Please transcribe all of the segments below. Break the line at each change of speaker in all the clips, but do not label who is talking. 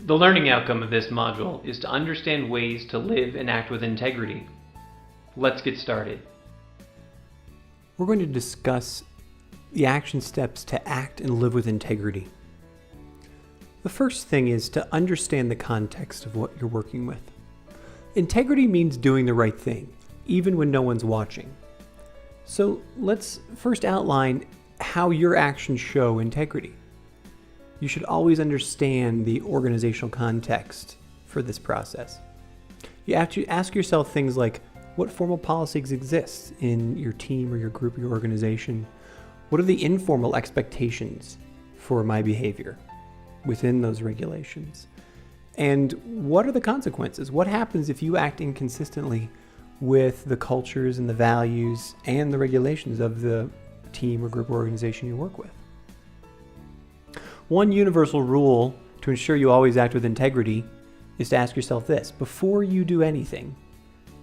The learning outcome of this module is to understand ways to live and act with integrity. Let's get started.
We're going to discuss the action steps to act and live with integrity. The first thing is to understand the context of what you're working with. Integrity means doing the right thing, even when no one's watching. So let's first outline how your actions show integrity. You should always understand the organizational context for this process. You have to ask yourself things like, what formal policies exist in your team or your group or your organization? What are the informal expectations for my behavior within those regulations? And what are the consequences? What happens if you act inconsistently with the cultures and the values and the regulations of the team or group or organization you work with? One universal rule to ensure you always act with integrity is to ask yourself this: before you do anything,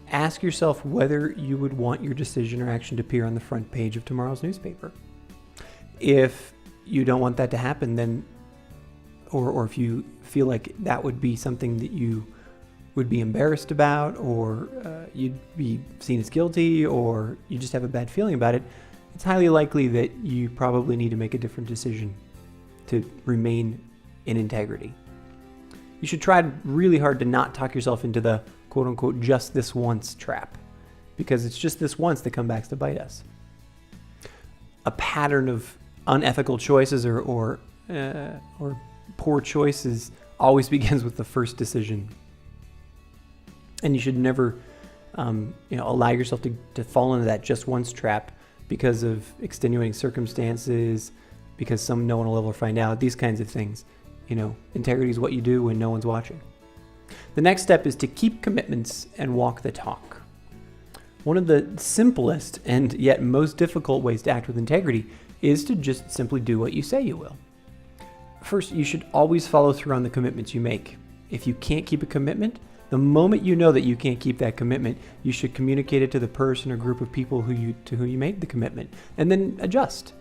ask yourself whether you would want your decision or action to appear on the front page of tomorrow's newspaper. If you don't want that to happen, then, or if you feel like that would be something that you would be embarrassed about, or you'd be seen as guilty, or you just have a bad feeling about it, it's highly likely that you probably need to make a different decision to remain in integrity. You should try really hard to not talk yourself into the quote unquote just this once trap, because it's just this once that comes back to bite us. A pattern of unethical choices or poor choices always begins with the first decision. And you should never allow yourself to fall into that just once trap because of extenuating circumstances, because no one will ever find out, these kinds of things. Integrity is what you do when no one's watching. The next step is to keep commitments and walk the talk. One of the simplest and yet most difficult ways to act with integrity is to just simply do what you say you will. First, you should always follow through on the commitments you make. If you can't keep a commitment, the moment you know that you can't keep that commitment, you should communicate it to the person or group of people to whom you made the commitment, and then adjust.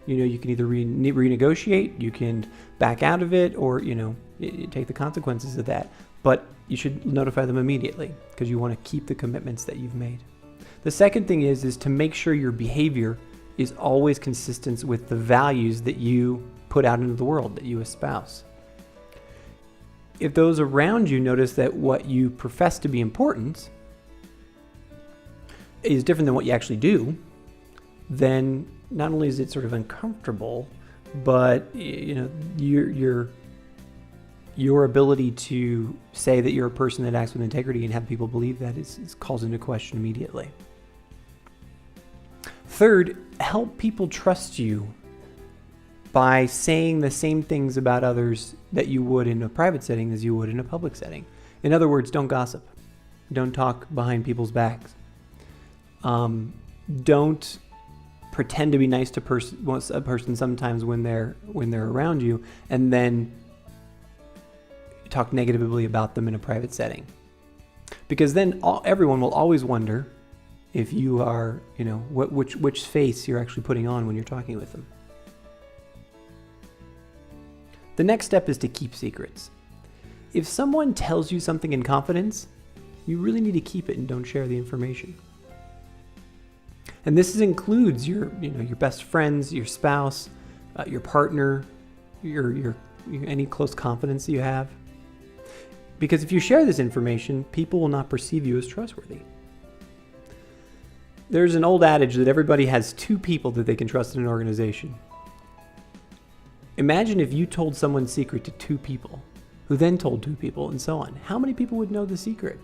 You can either renegotiate, you can back out of it, or you take the consequences of that. But you should notify them immediately because you want to keep the commitments that you've made. The second thing is to make sure your behavior is always consistent with the values that you put out into the world, that you espouse. If those around you notice that what you profess to be important is different than what you actually do, then not only is it sort of uncomfortable, but your ability to say that you're a person that acts with integrity and have people believe that is calls into question immediately. Third, help people trust you by saying the same things about others that you would in a private setting as you would in a public setting. In other words, don't gossip. Don't talk behind people's backs. Don't pretend to be nice to a person sometimes when they're around you, and then talk negatively about them in a private setting. Because then everyone will always wonder if you are, which face you're actually putting on when you're talking with them. The next step is to keep secrets. If someone tells you something in confidence, you really need to keep it and don't share the information. And this includes your best friends, your spouse, your partner, your any close confidants you have. Because if you share this information, people will not perceive you as trustworthy. There's an old adage that everybody has two people that they can trust in an organization. Imagine if you told someone's secret to two people, who then told two people, and so on. How many people would know the secret?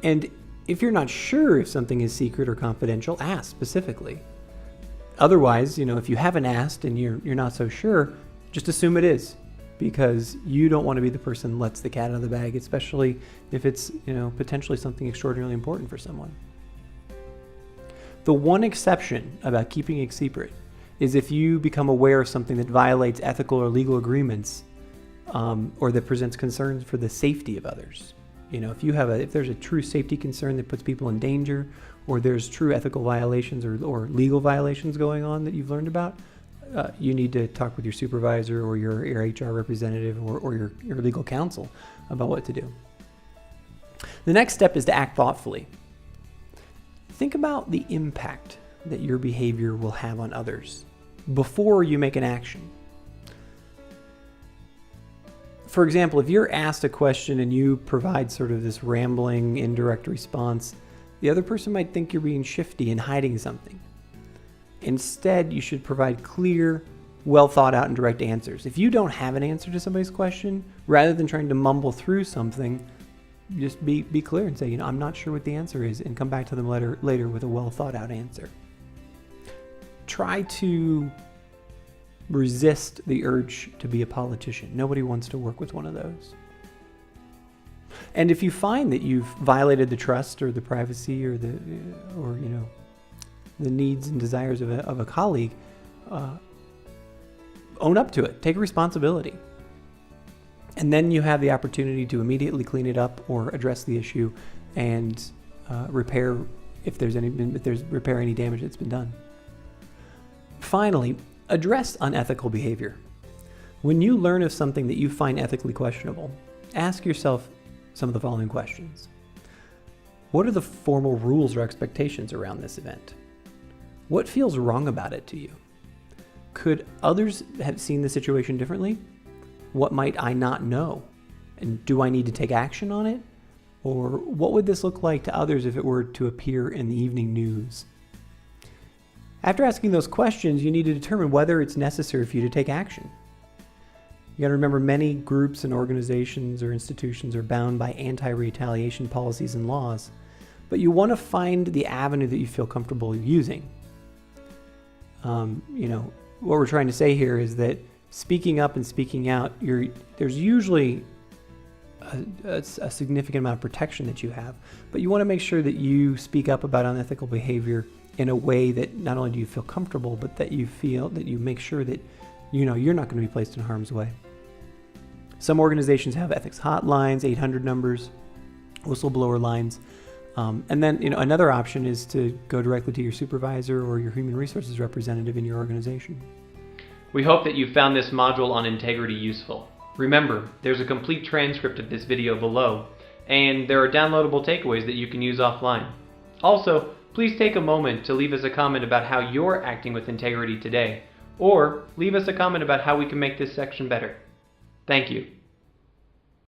And if you're not sure if something is secret or confidential, ask specifically. Otherwise, if you haven't asked and you're not so sure, just assume it is, because you don't want to be the person that lets the cat out of the bag, especially if it's potentially something extraordinarily important for someone. The one exception about keeping a secret is if you become aware of something that violates ethical or legal agreements, or that presents concerns for the safety of others. If there's a true safety concern that puts people in danger, or there's true ethical violations or legal violations going on that you've learned about, you need to talk with your supervisor or your HR representative or your legal counsel about what to do. The next step is to act thoughtfully. Think about the impact that your behavior will have on others before you make an action. For example, if you're asked a question and you provide sort of this rambling, indirect response, the other person might think you're being shifty and hiding something. Instead, you should provide clear, well thought out and direct answers. If you don't have an answer to somebody's question, rather than trying to mumble through something, just be clear and say, I'm not sure what the answer is, and come back to them later with a well thought out answer. Try to resist the urge to be a politician. Nobody wants to work with one of those. And if you find that you've violated the trust or the privacy or the needs and desires of a colleague, own up to it. Take responsibility. And then you have the opportunity to immediately clean it up or address the issue and repair repair any damage that's been done. Finally, address unethical behavior. When you learn of something that you find ethically questionable, ask yourself some of the following questions. What are the formal rules or expectations around this event? What feels wrong about it to you? Could others have seen the situation differently? What might I not know? And do I need to take action on it? Or what would this look like to others if it were to appear in the evening news? After asking those questions, you need to determine whether it's necessary for you to take action. You got to remember, many groups and organizations or institutions are bound by anti-retaliation policies and laws, but you want to find the avenue that you feel comfortable using. What we're trying to say here is that speaking up and speaking out, there's usually a significant amount of protection that you have, but you want to make sure that you speak up about unethical behavior in a way that not only do you feel comfortable, but that you make sure that you're not going to be placed in harm's way. Some organizations have ethics hotlines, 800 numbers, whistleblower lines. And then another option is to go directly to your supervisor or your human resources representative in your organization.
We hope that you found this module on integrity useful. Remember, there's a complete transcript of this video below, and there are downloadable takeaways that you can use offline. Also, please take a moment to leave us a comment about how you're acting with integrity today, or leave us a comment about how we can make this section better. Thank you.